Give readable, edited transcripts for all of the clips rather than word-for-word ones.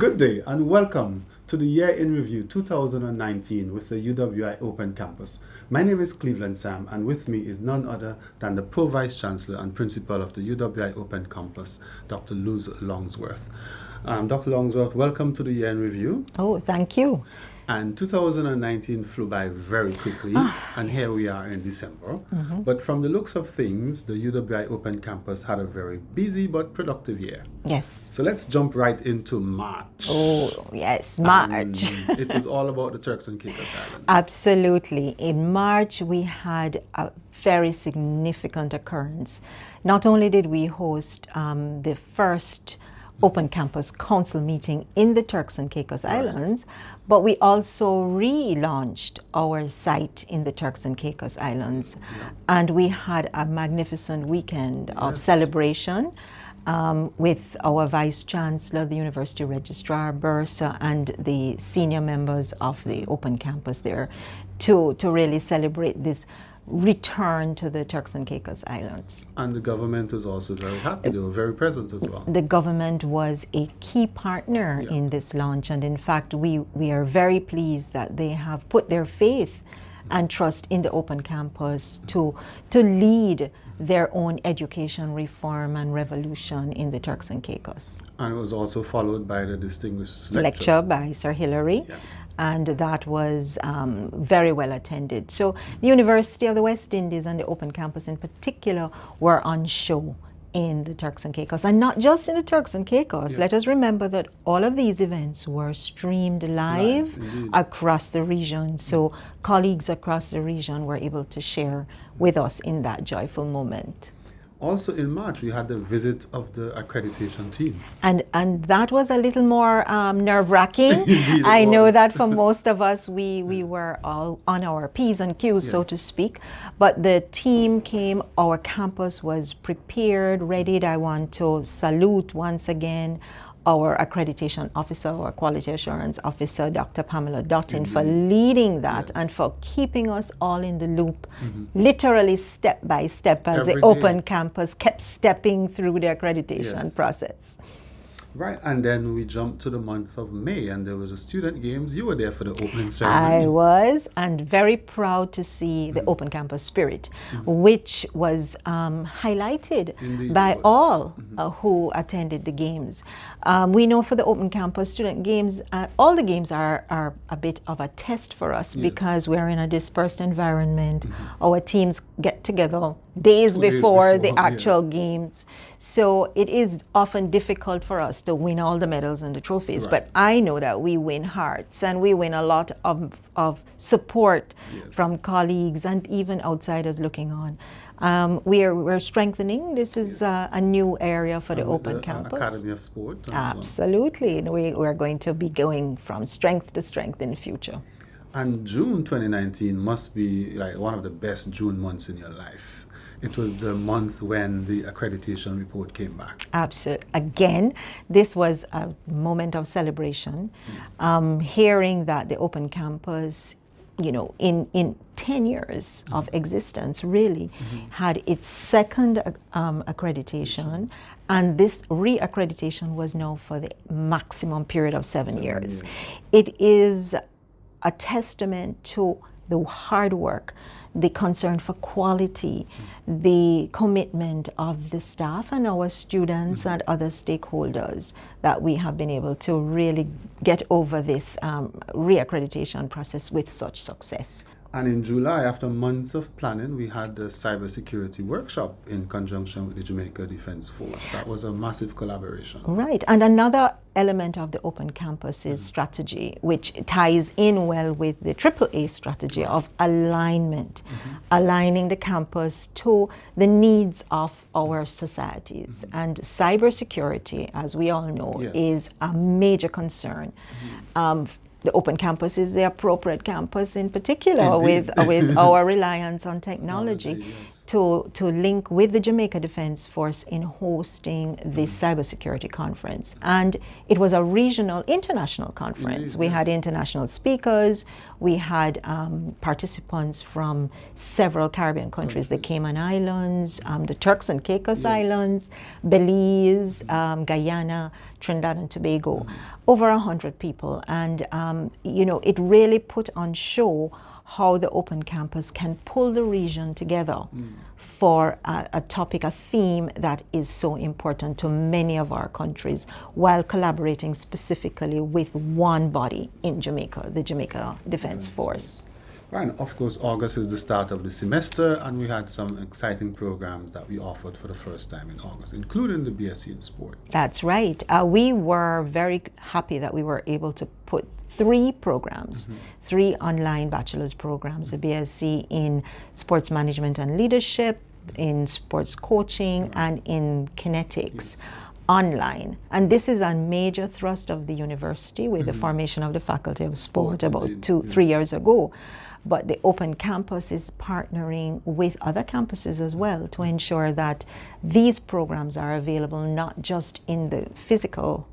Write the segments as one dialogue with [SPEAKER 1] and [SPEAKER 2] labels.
[SPEAKER 1] Good day and welcome to the Year in Review 2019 with the UWI Open Campus. My name is Cleveland Sam, and with me is none other than the Pro Vice Chancellor and Principal of the UWI Open Campus, Dr. Luz Longsworth. Dr. Longsworth, welcome to the Year in Review.
[SPEAKER 2] Oh, thank you.
[SPEAKER 1] And 2019 flew by very quickly, and here we are in December. But from the looks of things, the UWI Open Campus had a very busy but productive year.
[SPEAKER 2] Yes.
[SPEAKER 1] So let's jump right into March.
[SPEAKER 2] Oh, yes, March.
[SPEAKER 1] It was all about the Turks and Caicos Islands.
[SPEAKER 2] Absolutely. In March, we had a very significant occurrence. Not only did we host the first Open Campus Council meeting in the Turks and Caicos Islands, but we also relaunched our site in the Turks and Caicos Islands. And we had a magnificent weekend of celebration with our Vice Chancellor, the University Registrar, Bursa, and the senior members of the Open Campus there to really celebrate this return to the Turks and Caicos Islands.
[SPEAKER 1] And the government was also very happy. They were very present as well.
[SPEAKER 2] The government was a key partner in this launch, and in fact we are very pleased that they have put their faith and trust in the Open Campus to lead their own education reform and revolution in the Turks and Caicos.
[SPEAKER 1] And it was also followed by the distinguished
[SPEAKER 2] lecture by Sir Hilary. And that was very well attended. So the University of the West Indies and the Open Campus in particular were on show in the Turks and Caicos. And not just in the Turks and Caicos. Let us remember that all of these events were streamed live across the region. So colleagues across the region were able to share with us in that joyful moment.
[SPEAKER 1] Also in March, we had the visit of the accreditation team.
[SPEAKER 2] And that was a little more nerve-wracking. I know that for most of us, we were all on our P's and Q's, so to speak. But the team came, our campus was prepared, readied. I want to salute once again our accreditation officer, our quality assurance officer, Dr. Pamela Dottin, for leading that and for keeping us all in the loop, literally step by step as the Open Campus kept stepping through the accreditation process.
[SPEAKER 1] Right, and then we jumped to the month of May, and there was a student games. You were there for the opening ceremony.
[SPEAKER 2] I was, and very proud to see the Open Campus spirit, which was highlighted by all who attended the games. We know for the Open Campus student games, all the games are a bit of a test for us because we're in a dispersed environment. Our teams get together days before the actual games. So it is often difficult for us to win all the medals and the trophies, but I know that we win hearts and we win a lot of support from colleagues and even outsiders looking on. We're strengthening. This is a new area for the Open Campus.
[SPEAKER 1] Academy of Sport.
[SPEAKER 2] Absolutely. And we're going to be going from strength to strength in the future.
[SPEAKER 1] And June 2019 must be like one of the best June months in your life. It was the month when the Accreditation Report came back. Absolutely.
[SPEAKER 2] Again, this was a moment of celebration. Hearing that the Open Campus, you know, in 10 years of existence, really had its second accreditation, and this re-accreditation was now for the maximum period of 7 years. It is a testament to the hard work, the concern for quality, the commitment of the staff and our students and other stakeholders that we have been able to really get over this re-accreditation process with such success.
[SPEAKER 1] And in July, after months of planning, we had the Cybersecurity Workshop in conjunction with the Jamaica Defense Force. That was a massive collaboration.
[SPEAKER 2] Right, and another element of the Open Campus's strategy, which ties in well with the AAA strategy of alignment, aligning the campus to the needs of our societies. And cybersecurity, as we all know, is a major concern. The Open Campus is the appropriate campus in particular with our reliance on technology to link with the Jamaica Defense Force in hosting the Cybersecurity Conference. And it was a regional, international conference.
[SPEAKER 1] Indeed,
[SPEAKER 2] we
[SPEAKER 1] yes.
[SPEAKER 2] had international speakers, we had participants from several Caribbean countries, the Cayman Islands, the Turks and Caicos Islands, Belize, Guyana, Trinidad and Tobago, over 100 people. And, you know, it really put on show how the Open Campus can pull the region together for a topic, a theme that is so important to many of our countries, while collaborating specifically with one body in Jamaica, the Jamaica Defense Force.
[SPEAKER 1] And of course, August is the start of the semester, and we had some exciting programs that we offered for the first time in August, including the BSc in Sport.
[SPEAKER 2] That's right. We were very happy that we were able to put 3 programs, 3 online bachelor's programs, the BSc in Sports Management and Leadership, in Sports Coaching, and in Kinetics. Online. And this is a major thrust of the university with the formation of the Faculty of Sport about 2-3 years ago. But the Open Campus is partnering with other campuses as well to ensure that these programs are available not just in the physical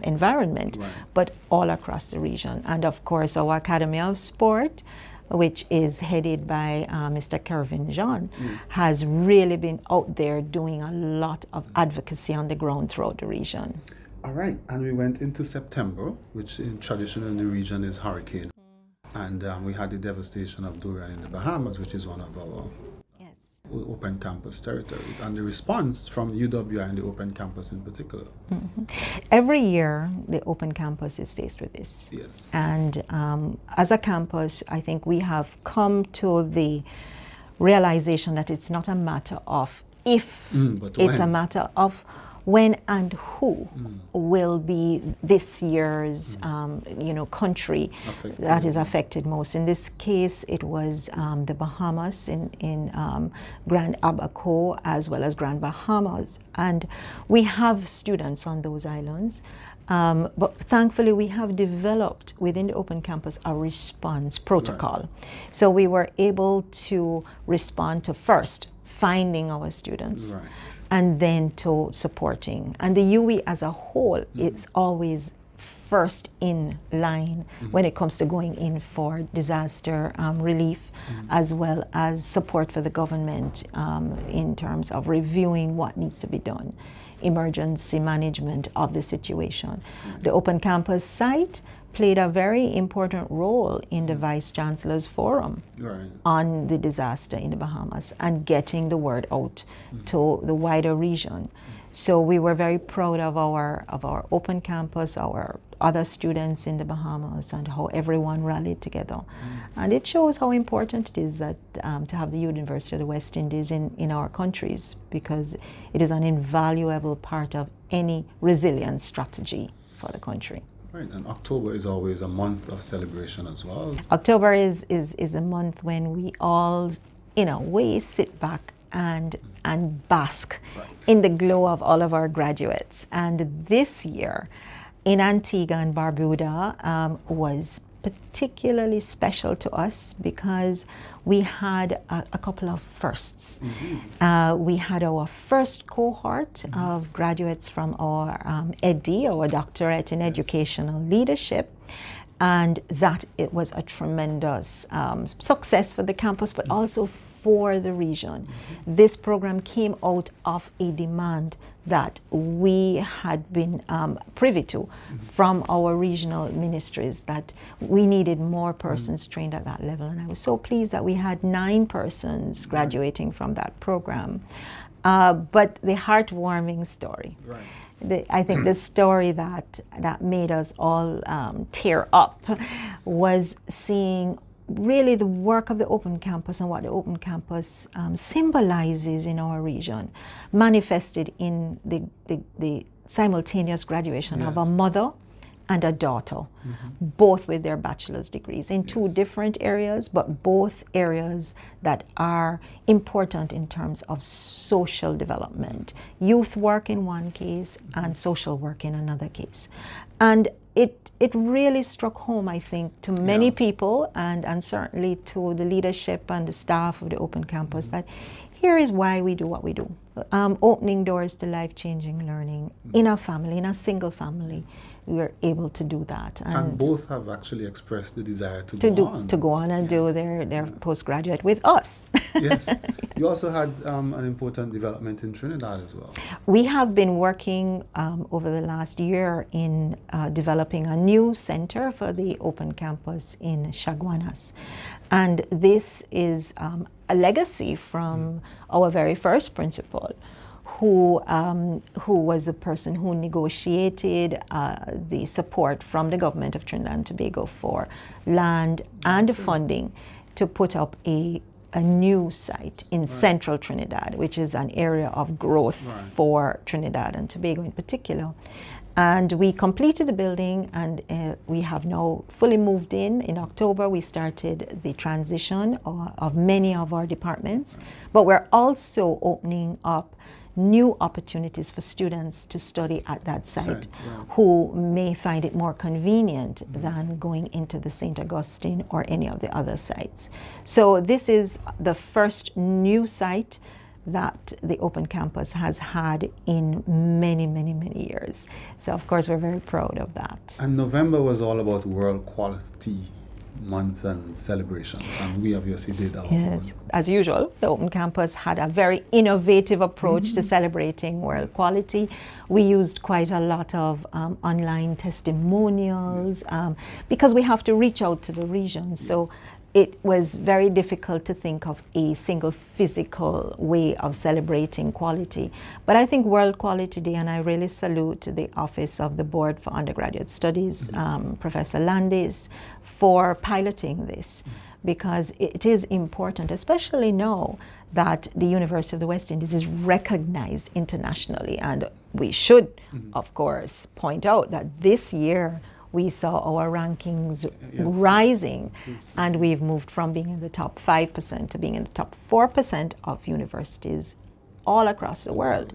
[SPEAKER 2] environment, but all across the region. And of course, our Academy of Sport, which is headed by Mr. Kervin John, has really been out there doing a lot of advocacy on the ground throughout the region.
[SPEAKER 1] All right, and we went into September, which in tradition in the region is hurricane. And we had the devastation of Dorian in the Bahamas, which is one of our Open Campus territories, and the response from UWI and the Open Campus in particular.
[SPEAKER 2] Every year, the Open Campus is faced with this.
[SPEAKER 1] Yes.
[SPEAKER 2] And as a campus, I think we have come to the realization that it's not a matter of if,
[SPEAKER 1] but
[SPEAKER 2] it's
[SPEAKER 1] when.
[SPEAKER 2] a matter of when and who will be this year's you know, country that is affected most. In this case, it was the Bahamas in Grand Abaco as well as Grand Bahamas. And we have students on those islands. But thankfully, we have developed within the Open Campus a response protocol. So we were able to respond to first finding our students, and then to supporting. And the UWI as a whole is always first in line when it comes to going in for disaster relief, as well as support for the government in terms of reviewing what needs to be done, emergency management of the situation. The Open Campus site played a very important role in the Vice Chancellor's Forum on the disaster in the Bahamas and getting the word out to the wider region. So we were very proud of our Open Campus, our other students in the Bahamas, and how everyone rallied together. And it shows how important it is that to have the University of the West Indies in our countries, because it is an invaluable part of any resilience strategy for the country.
[SPEAKER 1] Right, and October is always a month of celebration as well.
[SPEAKER 2] October is a month when we all, in a way, sit back and bask in the glow of all of our graduates. And this year in Antigua and Barbuda was particularly special to us because we had a couple of firsts. We had our first cohort of graduates from our ED, our doctorate in educational leadership, and that it was a tremendous success for the campus, but also for the region. This program came out of a demand that we had been privy to from our regional ministries, that we needed more persons trained at that level. And I was so pleased that we had 9 persons graduating from that program. But the heartwarming story, I think the story that made us all tear up was seeing really the work of the Open Campus and what the Open Campus symbolizes in our region, manifested in the simultaneous graduation of a mother and a daughter, both with their bachelor's degrees in 2 different areas, but both areas that are important in terms of social development. Youth work in one case and social work in another case. And it really struck home, I think, to many people and certainly to the leadership and the staff of the Open Campus that here is why we do what we do. Opening doors to life-changing learning in a family, in a single family. We are able to do that.
[SPEAKER 1] And both have actually expressed the desire to
[SPEAKER 2] go on and do their postgraduate with us.
[SPEAKER 1] Yes. You also had an important development in Trinidad as well.
[SPEAKER 2] We have been working over the last year in developing a new center for the Open Campus in Chaguanas. And this is a legacy from our very first principal, who was the person who negotiated the support from the government of Trinidad and Tobago for land and funding to put up a new site in central Trinidad, which is an area of growth for Trinidad and Tobago in particular. And we completed the building, and we have now fully moved in. In October, we started the transition of many of our departments, but we're also opening up new opportunities for students to study at that site who may find it more convenient than going into the St. Augustine or any of the other sites. So this is the first new site that the Open Campus has had in many, many, many years. So of course we're very proud of that.
[SPEAKER 1] And November was all about World Quality Month and celebrations, and we obviously did our own.
[SPEAKER 2] As usual, the Open Campus had a very innovative approach to celebrating world quality. We used quite a lot of online testimonials because we have to reach out to the region. So it was very difficult to think of a single physical way of celebrating quality. But I think World Quality Day, and I really salute the Office of the Board for Undergraduate Studies, Professor Landis, for piloting this, because it is important, especially now that the University of the West Indies is recognized internationally. And we should, of course, point out that this year we saw our rankings rising, and we've moved from being in the top 5% to being in the top 4% of universities all across the world.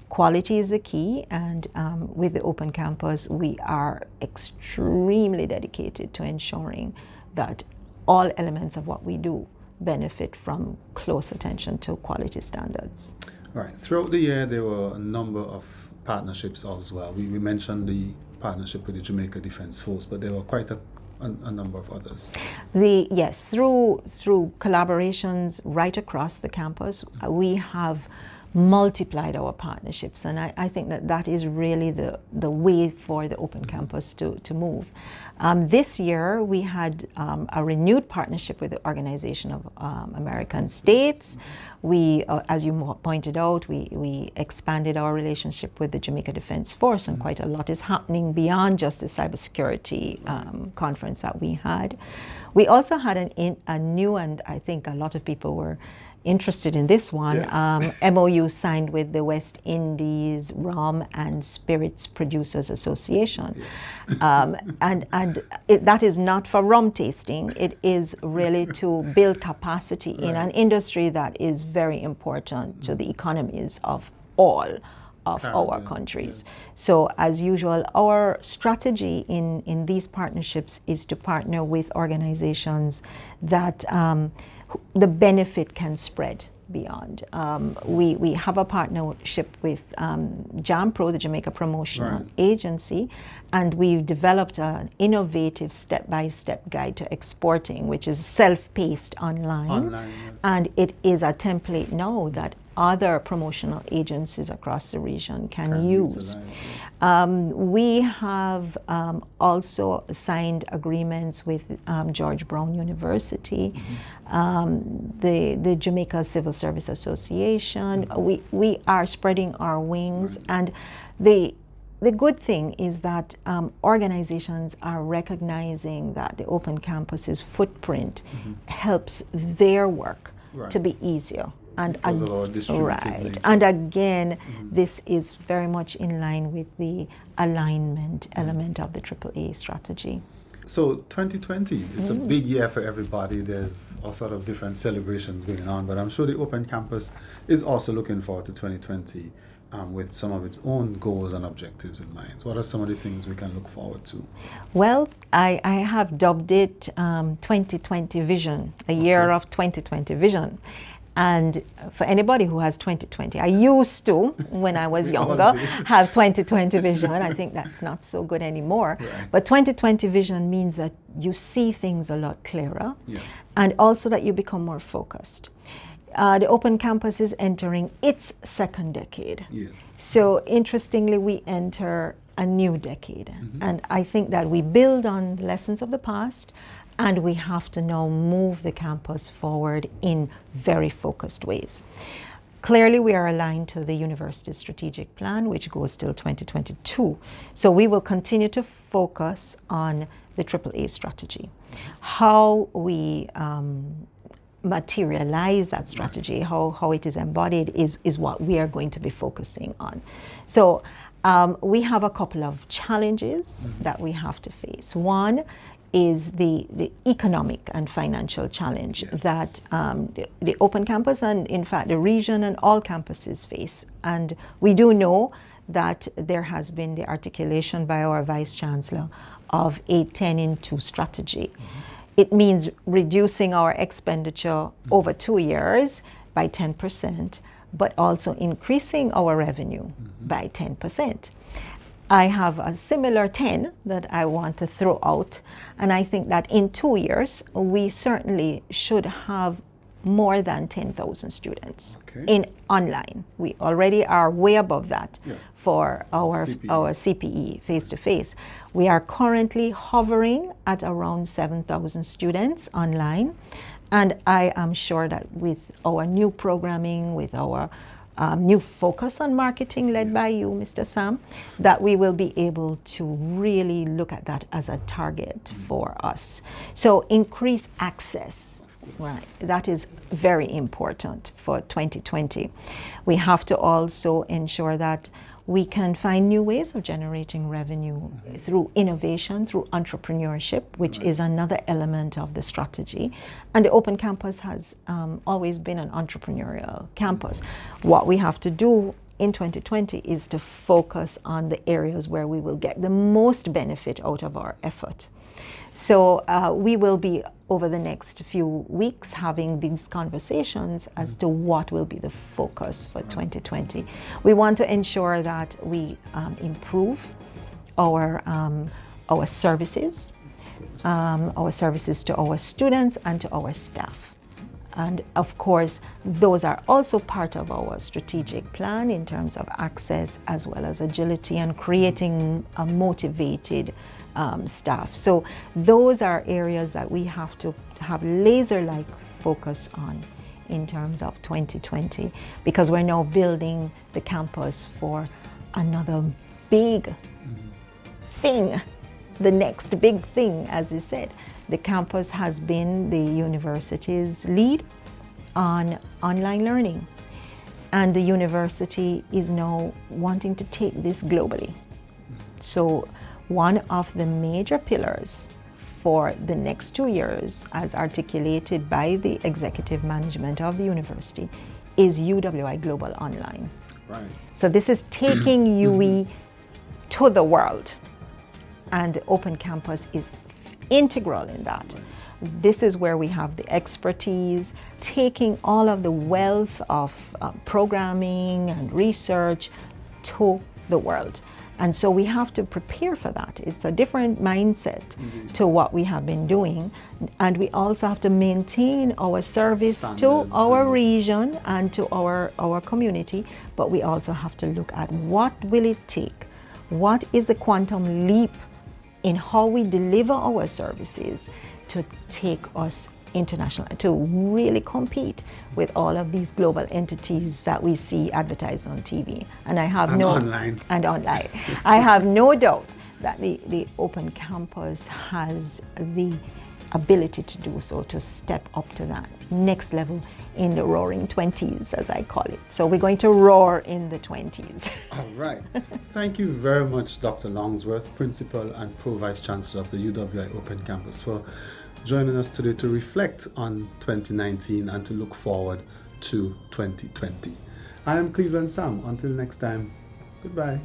[SPEAKER 2] Quality is the key, and with the Open Campus, we are extremely dedicated to ensuring that all elements of what we do benefit from close attention to quality standards.
[SPEAKER 1] Right. Throughout the year, there were a number of partnerships as well. We mentioned the partnership with the Jamaica Defence Force, but there were quite a number of others.
[SPEAKER 2] Yes, through collaborations right across the campus, we have multiplied our partnerships, and I think that is really the way for the Open Campus to move. This year we had a renewed partnership with the Organization of American States. We, as you pointed out, we expanded our relationship with the Jamaica Defence Force, and quite a lot is happening beyond just the cybersecurity conference that we had. We also had a new, and I think a lot of people were interested in this one, MOU signed with the West Indies Rum and Spirits Producers Association. That is not for rum tasting. It is really to build capacity in an industry that is very important to the economies of all of our countries. So as usual, our strategy in these partnerships is to partner with organizations that the benefit can spread beyond. We have a partnership with JAMPRO, the Jamaica Promotional Agency, and we've developed an innovative step-by-step guide to exporting, which is self-paced online, and it is a template now that other promotional agencies across the region can use. We have also signed agreements with George Brown University, the Jamaica Civil Service Association. We are spreading our wings, and the good thing is that organizations are recognizing that the Open Campus's footprint helps their work to be easier. And and again, this is very much in line with the alignment element of the AAA strategy.
[SPEAKER 1] So 2020, it's a big year for everybody. There's all sort of different celebrations going on, but I'm sure the Open Campus is also looking forward to 2020 with some of its own goals and objectives in mind. What are some of the things we can look forward to?
[SPEAKER 2] Well, I have dubbed it 2020 Vision, a year of 2020 vision. And for anybody who has 2020, I used to, when I was younger, have 2020 vision. I think that's not so good anymore.
[SPEAKER 1] Right.
[SPEAKER 2] But 2020 vision means that you see things a lot clearer, and also that you become more focused. The Open Campus is entering its second decade.
[SPEAKER 1] Yes.
[SPEAKER 2] So interestingly, we enter a new decade. And I think that we build on lessons of the past, and we have to now move the campus forward in very focused ways. Clearly, we are aligned to the university's strategic plan, which goes till 2022. So we will continue to focus on the AAA strategy. How we materialize that strategy, how it is embodied is what we are going to be focusing on. So we have a couple of challenges that we have to face. One is the economic and financial challenge that the Open Campus and in fact the region and all campuses face. And we do know that there has been the articulation by our Vice Chancellor of a 10 in 2 strategy. It means reducing our expenditure over 2 years by 10%, but also increasing our revenue by 10%. I have a similar 10 that I want to throw out, and I think that in 2 years we certainly should have more than 10,000 students in online. We already are way above that for our CPE face-to-face. We are currently hovering at around 7,000 students online, and I am sure that with our new programming, with our new focus on marketing led by you, Mr. Sam, that we will be able to really look at that as a target for us. So increase access, right? That is very important for 2020. We have to also ensure that we can find new ways of generating revenue through innovation, through entrepreneurship, which is another element of the strategy. And the Open Campus has always been an entrepreneurial campus. What we have to do in 2020 is to focus on the areas where we will get the most benefit out of our effort. So we will be, over the next few weeks, having these conversations as to what will be the focus for 2020. We want to ensure that we improve our services to our students and to our staff. And of course, those are also part of our strategic plan in terms of access as well as agility and creating a motivated staff. So those are areas that we have to have laser-like focus on in terms of 2020, because we're now building the campus for another big thing, the next big thing, as you said. The campus has been the university's lead on online learning, and the university is now wanting to take this globally. So one of the major pillars for the next 2 years, as articulated by the executive management of the university, is UWI Global Online.
[SPEAKER 1] Right.
[SPEAKER 2] So this is taking UE to the world, and the Open Campus is integral in that. This is where we have the expertise, taking all of the wealth of programming and research to the world. And so we have to prepare for that. It's a different mindset to what we have been doing. And we also have to maintain our service to our region and to our community. But we also have to look at what will it take? What is the quantum leap in how we deliver our services to take us international, to really compete with all of these global entities that we see advertised on TV. And I have online. I have no doubt that the Open Campus has the ability to do so, to step up to that next level in the roaring 20s, as I call it. So we're going to roar in the 20s.
[SPEAKER 1] All right. Thank you very much, Dr. Longsworth, Principal and Pro-Vice Chancellor of the UWI Open Campus, for joining us today to reflect on 2019 and to look forward to 2020. I am Cleveland Sam. Until next time, goodbye.